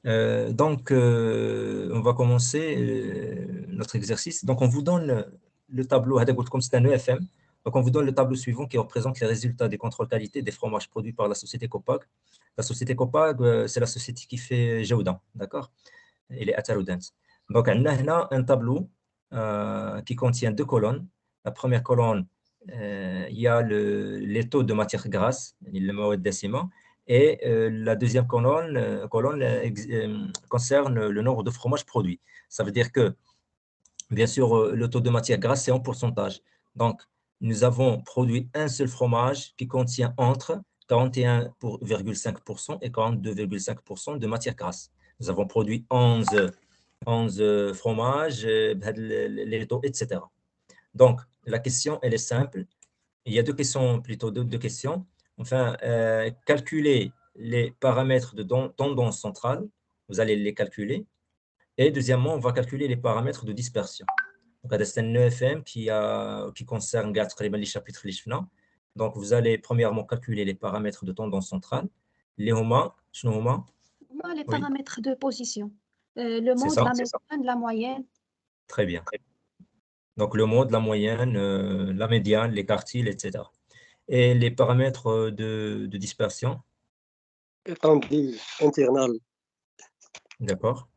On va commencer notre exercice. Donc, on vous donne le tableau, comme c'est un EFM. Donc, on vous donne le tableau suivant qui représente les résultats des contrôles qualité des fromages produits par la société Copag. La société Copag, c'est la société qui fait Jaouda, d'accord? Et les Ataroudens. Donc, on a un tableau qui contient deux colonnes. La première colonne, il y a les taux de matière grasse, le mawad décima. Et la deuxième colonne concerne le nombre de fromages produits. Ça veut dire que, bien sûr, le taux de matière grasse, c'est en pourcentage. Donc, nous avons produit un seul fromage qui contient entre 41,5% et 42,5% de matière grasse. Nous avons produit 11 fromages, les taux, etc. Donc, la question, elle est simple. Il y a deux questions, plutôt deux questions. Enfin, calculer les paramètres de tendance centrale, vous allez les calculer. Et deuxièmement, on va calculer les paramètres de dispersion. Donc, c'est un EFM qui concerne les chapitres. Donc, vous allez premièrement calculer les paramètres de tendance centrale. Les HOMA, Les oui, paramètres de position. Le c'est mode, ça, la médiane, la moyenne. très bien. Donc, le mode, la moyenne, la médiane, les quartiles, etc. Et les paramètres de dispersion, Étendue internale. d'accord.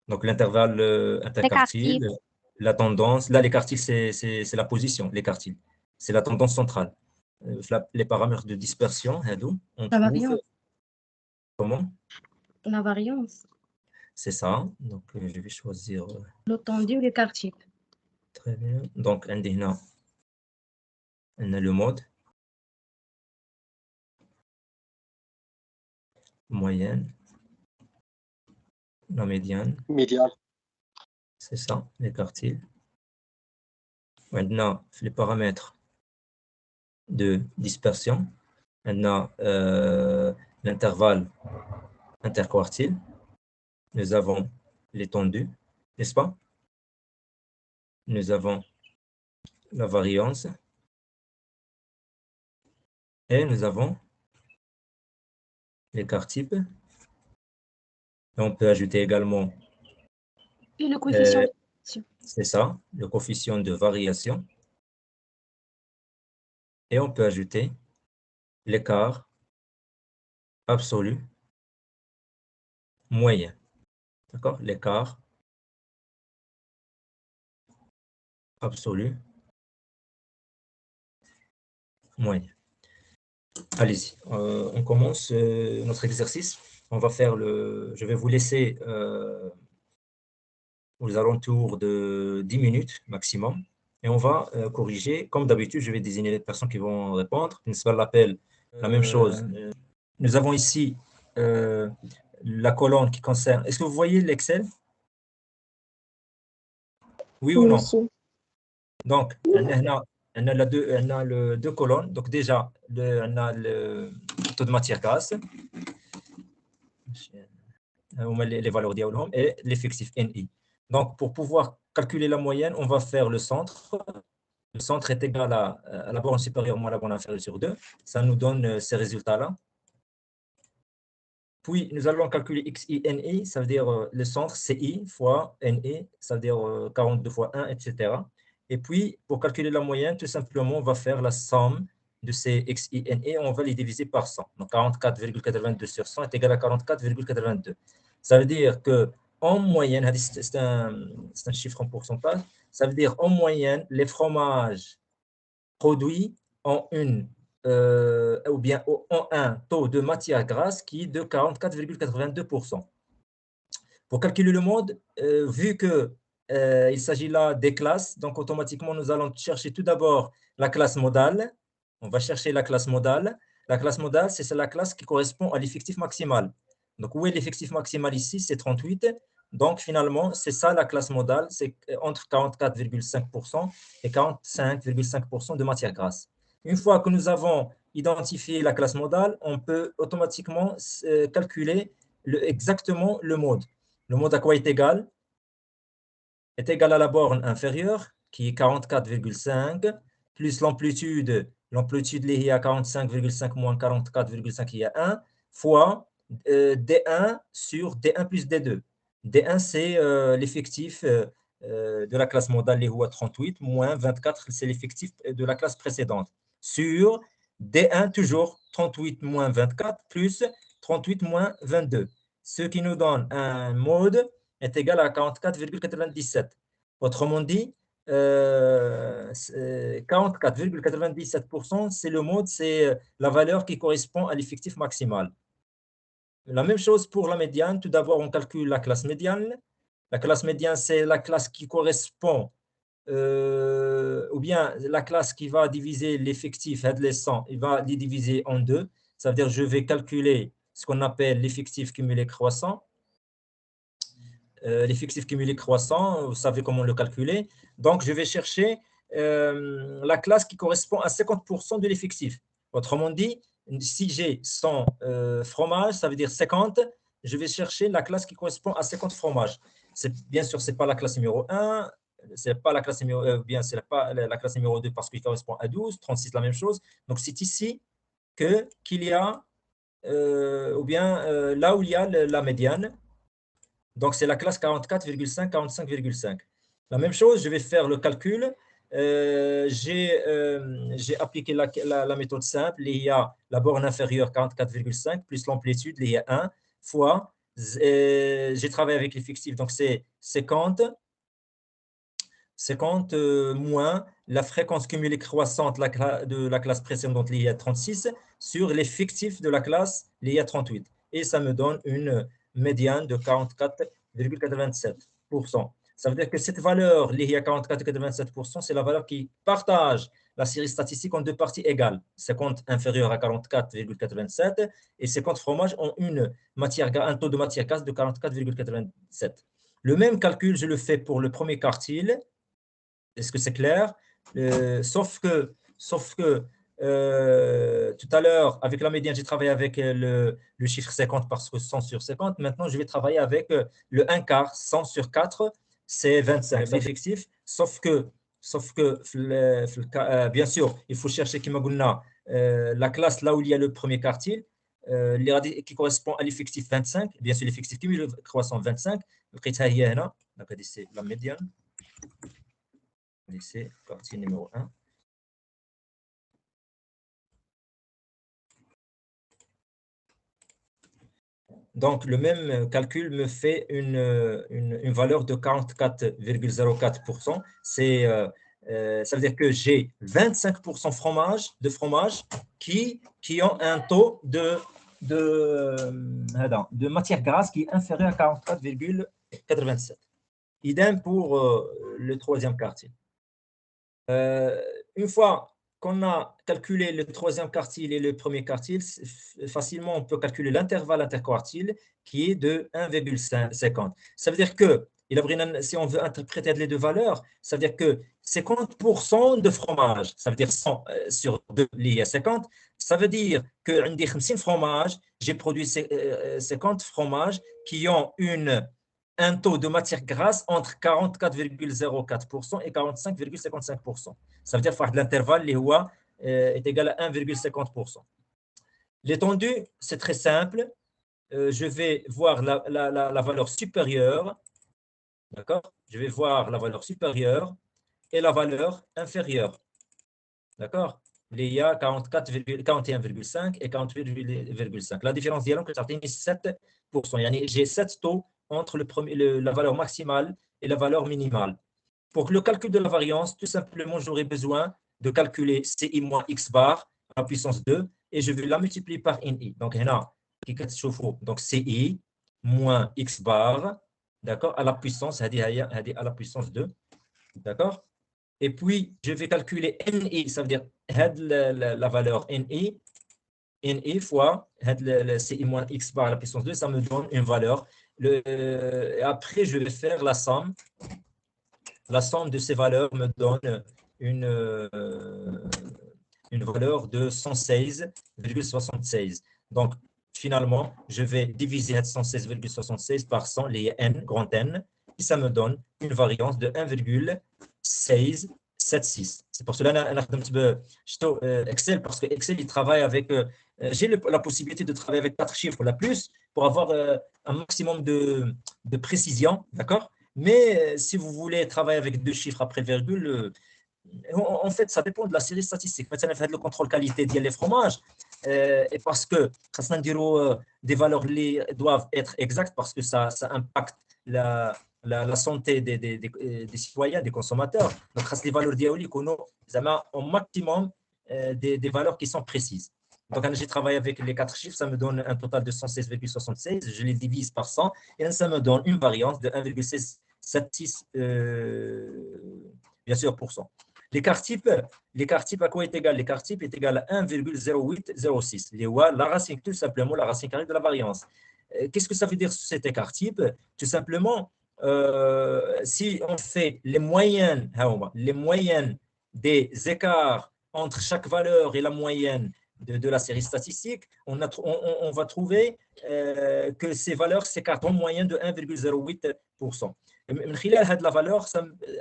Donc, l'intervalle Les interquartile, quartiles. la tendance. Là, les quartiles, c'est la position, les quartiles. C'est la tendance centrale. Les paramètres de dispersion, on La trouve variance. comment? La variance. C'est ça. Donc, je vais choisir. L'étendue ou les quartiles. Très bien. Donc, on a le mode. Moyenne. La médiane. Médiane. C'est ça, les quartiles. Maintenant, les paramètres de dispersion. On a l'intervalle interquartile. Nous avons l'étendue, n'est-ce pas? Nous avons la variance. Et nous avons l'écart type. Et on peut ajouter également, Et le coefficient de variation. c'est ça, le coefficient de variation. Et on peut ajouter l'écart absolu moyen. D'accord? L'écart absolu moyen. Allez-y, on commence notre exercice. On va faire je vais vous laisser aux alentours de 10 minutes maximum. Et on va corriger. Comme d'habitude, je vais désigner les personnes qui vont répondre. Principal l'appel, la même chose. Nous avons ici la colonne qui concerne. Est-ce que vous voyez l'Excel? Oui ou non? Monsieur. Donc, on a les deux colonnes. Donc, déjà, on a le taux de matière grasse, les valeurs diagonales et l'effectif NI. Donc, pour pouvoir calculer la moyenne, on va faire le centre. Le centre est égal à la borne supérieure moins la borne inférieure sur 2. Ça nous donne ces résultats-là. Puis, nous allons calculer XI, NI, ça veut dire le centre, c'est I fois NI, ça veut dire 42 fois 1, etc. Et puis, pour calculer la moyenne, tout simplement, on va faire la somme de ces XI, NI et on va les diviser par 100. Donc, 44,82 sur 100 est égal à 44,82. Ça veut dire qu'en moyenne, c'est un chiffre en pourcentage, ça veut dire en moyenne, les fromages produits ont ou bien ont un taux de matière grasse qui est de 44,82%. Pour calculer le mode, vu qu'il s'agit là des classes, donc automatiquement, nous allons chercher tout d'abord la classe modale. On va chercher la classe modale. La classe modale, c'est la classe qui correspond à l'effectif maximal. Donc, où est l'effectif maximal ici? C'est 38. Donc, finalement, c'est ça la classe modale, c'est entre 44,5% et 45,5% de matière grasse. Une fois que nous avons identifié la classe modale, on peut automatiquement calculer exactement le mode. Le mode à quoi est égal? Est égal à la borne inférieure, qui est 44,5, plus l'amplitude liée à 45,5 moins 44,5 qui est 1, fois D1 sur D1 plus D2. D1, c'est l'effectif de la classe modale, les 38, moins 24, c'est l'effectif de la classe précédente. Sur D1, toujours 38 moins 24, plus 38 moins 22. Ce qui nous donne un mode est égal à 44,97. Autrement dit, 44,97%, c'est le mode, c'est la valeur qui correspond à l'effectif maximal. La même chose pour la médiane. Tout d'abord, on calcule la classe médiane. La classe médiane, c'est la classe qui correspond, ou bien la classe qui va diviser l'effectif, les 100, il va les diviser en deux. Ça veut dire que je vais calculer ce qu'on appelle l'effectif cumulé croissant. L'effectif cumulé croissant, vous savez comment le calculer. Donc, je vais chercher la classe qui correspond à 50% de l'effectif. Autrement dit, si j'ai 100 fromages, ça veut dire 50, je vais chercher la classe qui correspond à 50 fromages. Bien sûr, ce n'est pas la classe numéro 1, ce n'est pas la classe numéro, bien, c'est pas la classe numéro 2 parce qu'il correspond à 12, 36, la même chose. Donc, c'est ici qu'il y a, ou bien là où il y a la médiane. Donc, c'est la classe 44,5, 45,5. La même chose, je vais faire le calcul. J'ai appliqué la méthode simple. Il y a la borne inférieure 44,5 plus l'amplitude, il y a 1 fois. J'ai travaillé avec l'effectif, donc c'est 50 moins la fréquence cumulée croissante de la classe précédente, il y a 36, sur l'effectif de la classe, il y a 38. Et ça me donne une médiane de 44,87%. Ça veut dire que cette valeur, il y a 44,87%, c'est la valeur qui partage la série statistique en deux parties égales. 50 inférieur à 44,87 et 50 fromages ont un taux de matière grasse de 44,87. Le même calcul, je le fais pour le premier quartile. Est-ce que c'est clair? Sauf que tout à l'heure, avec la médiane, j'ai travaillé avec le chiffre 50 parce que 100 sur 50. Maintenant, je vais travailler avec le 1 quart. 100 sur 4, c'est 25, l'effectif. Sauf que bien sûr, il faut chercher la classe là où il y a le premier quartile, qui correspond à l'effectif 25. Bien sûr, l'effectif cumulé croissant 25. C'est la médiane. C'est partie numéro 1. Donc, le même calcul me fait une valeur de 44,04%. Ça veut dire que j'ai 25% de fromage qui ont un taux de matière grasse qui est inférieur à 44,87. Idem pour le troisième quartile. Une fois qu'on a calculé le troisième quartile et le premier quartile, facilement on peut calculer l'intervalle interquartile qui est de 1,50. Ça veut dire que, si on veut interpréter les deux valeurs, ça veut dire que 50% de fromage, ça veut dire 100 sur 2 lié à 50, ça veut dire que 50 fromages, j'ai produit 50 fromages qui ont un taux de matière grasse entre 44,04% et 45,55%. Ça veut dire que l'intervalle est égal à 1,50%. L'étendue, c'est très simple. Je vais voir la valeur supérieure. D'accord? Je vais voir la valeur supérieure et la valeur inférieure. D'accord? Il y a 41,5 et 48,5. La différence c'est 7%. J'ai 7 taux entre la valeur maximale et la valeur minimale. Pour le calcul de la variance, tout simplement, j'aurai besoin de calculer CI moins X bar à la puissance 2 et je vais la multiplier par NI. Donc, donc CI moins X bar, d'accord, à la puissance 2. D'accord? Et puis, je vais calculer NI, ça veut dire la valeur NI fois CI moins X bar à la puissance 2, ça me donne une valeur. Après, je vais faire la somme. La somme de ces valeurs me donne une valeur de 116,76. Donc, finalement, je vais diviser 116,76 par 100, les N, grand N, et ça me donne une variance de 1,16 7,6. C'est pour cela que Excel, parce que Excel, il travaille avec. J'ai la possibilité de travailler avec 4 chiffres la plus pour avoir un maximum de précision, d'accord? Mais si vous voulez travailler avec 2 chiffres après le virgule, en fait, ça dépend de la série statistique. Maintenant, faire le contrôle qualité des fromages, et parce que des valeurs qui doivent être exactes parce que ça impacte la santé des citoyens, des consommateurs. Donc, les valeurs diaoliques, au maximum des valeurs qui sont précises. Donc, j'ai travaillé avec les 4 chiffres, ça me donne un total de 116,76. Je les divise par 100 et ça me donne une variance de 1,76 bien sûr, pour cent. L'écart type à quoi est égal? L'écart type est égal à 1,0806. La racine, tout simplement, la racine carrée de la variance. Qu'est-ce que ça veut dire cet écart type? Tout simplement, si on fait les moyennes des écarts entre chaque valeur et la moyenne de la série statistique, on va trouver que ces valeurs s'écartent en moyenne de 1,08%. La valeur,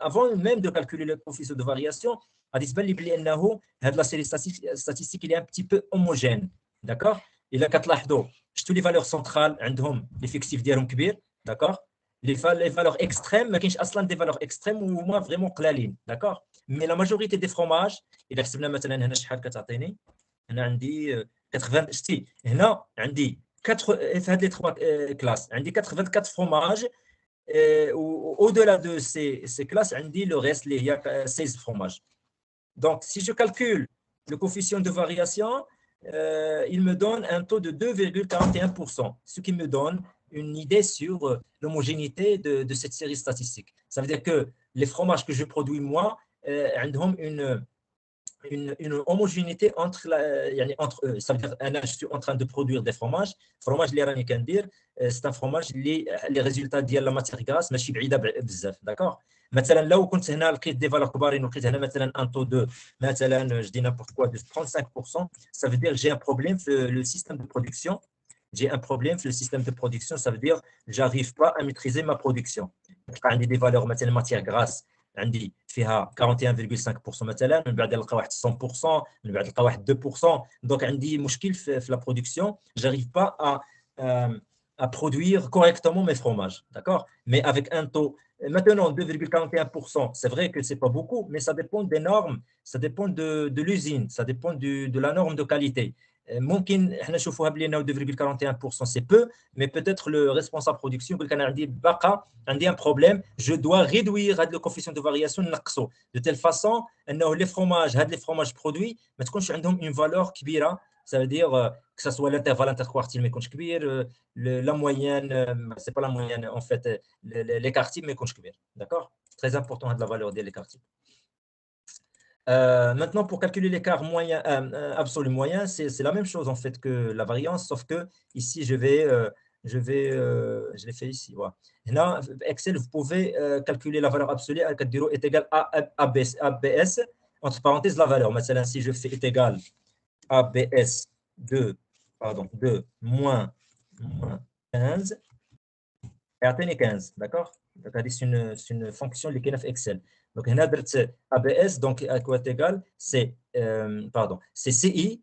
avant même de calculer le coefficient de variation, la série statistique est un petit peu homogène. D'accord? Il a toutes les valeurs centrales, l'effectif ديالهم كبير, d'accord? Les valeurs extrêmes, ما كاينش اصلا des valeurs extrêmes ou moins vraiment قلالين, d'accord? Mais la majorité des fromages, إذا حسبنا مثلا هنا شحال كتعطيني؟ هنا عندي 80 شتي هنا عندي 4 في هاد لي 3 كلاس عندي 84 fromages. Au-delà de ces classes, on dit le reste, il y a 16 fromages. Donc, si je calcule le coefficient de variation, il me donne un taux de 2,41%, ce qui me donne une idée sur l'homogénéité de cette série statistique. Ça veut dire que les fromages que je produis, moi, ont une homogénéité entre eux. Ça veut dire que je suis en train de produire des fromages. Fromage c'est un fromage les résultats de la matière grasse ماشي بعيده بزاف, d'accord? مثلا لو كنت هنا لقيت دي فالور كبارين ولقيت هنا مثلا ان تو دو مثلا je dis n'importe quoi de 35%, ça veut dire que j'ai un problème sur le système de production. J'ai un problème sur le système de production, ça veut dire que j'arrive pas à maîtriser ma production. عندي des valeurs مثلا matière grasse عندي فيها 41,5% مثلا, من بعد نلقى واحد 100%, من بعد نلقى واحد 2%. دونك عندي مشكل في la production, j'arrive pas à produire correctement mes fromages, d'accord? Mais avec un taux maintenant 2,41%, c'est vrai que c'est pas beaucoup, mais ça dépend des normes, ça dépend de l'usine, ça dépend de la norme de qualité. ممكن احنا نشوفوها بلي انه 2,41% c'est peu, mais peut-être le responsable production يقول لك انا عندي un problème, je dois réduire le coefficient de variation نقصو de telle façon انه les fromages produits ما تكونش عندهم une valeur كبيره. Ça veut dire que ça soit l'intervalle interquartile mais يكونش كبير, la moyenne, c'est pas la moyenne en fait, l'écart type mais يكونش كبير, d'accord? Très important de la valeur de l'écart type. Maintenant, pour calculer l'écart moyen, absolu moyen, c'est la même chose en fait que la variance, sauf que ici, je l'ai fait ici. Voilà. Là, Excel, vous pouvez calculer la valeur absolue à 4 est égal à ABS, entre parenthèses, la valeur. Maintenant, si je fais est égal à ABS de moins 15, et atteindre 15, d'accord? Donc, c'est une fonction qui est Excel. Donc, on a ABS, donc à quoi est égal? C'est CI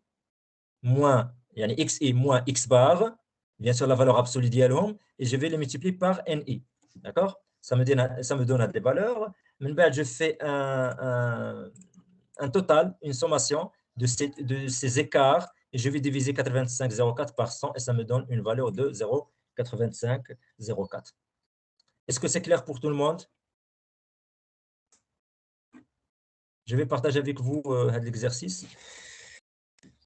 moins XI moins X bar, bien sûr la valeur absolue d'ILOM, et je vais les multiplier par NI. D'accord? Ça me donne des valeurs. Maintenant, je fais un total, une sommation de ces écarts, et je vais diviser 85,04 par 100, et ça me donne une valeur de 0,8504. Est-ce que c'est clair pour tout le monde? Je vais partager avec vous l'exercice.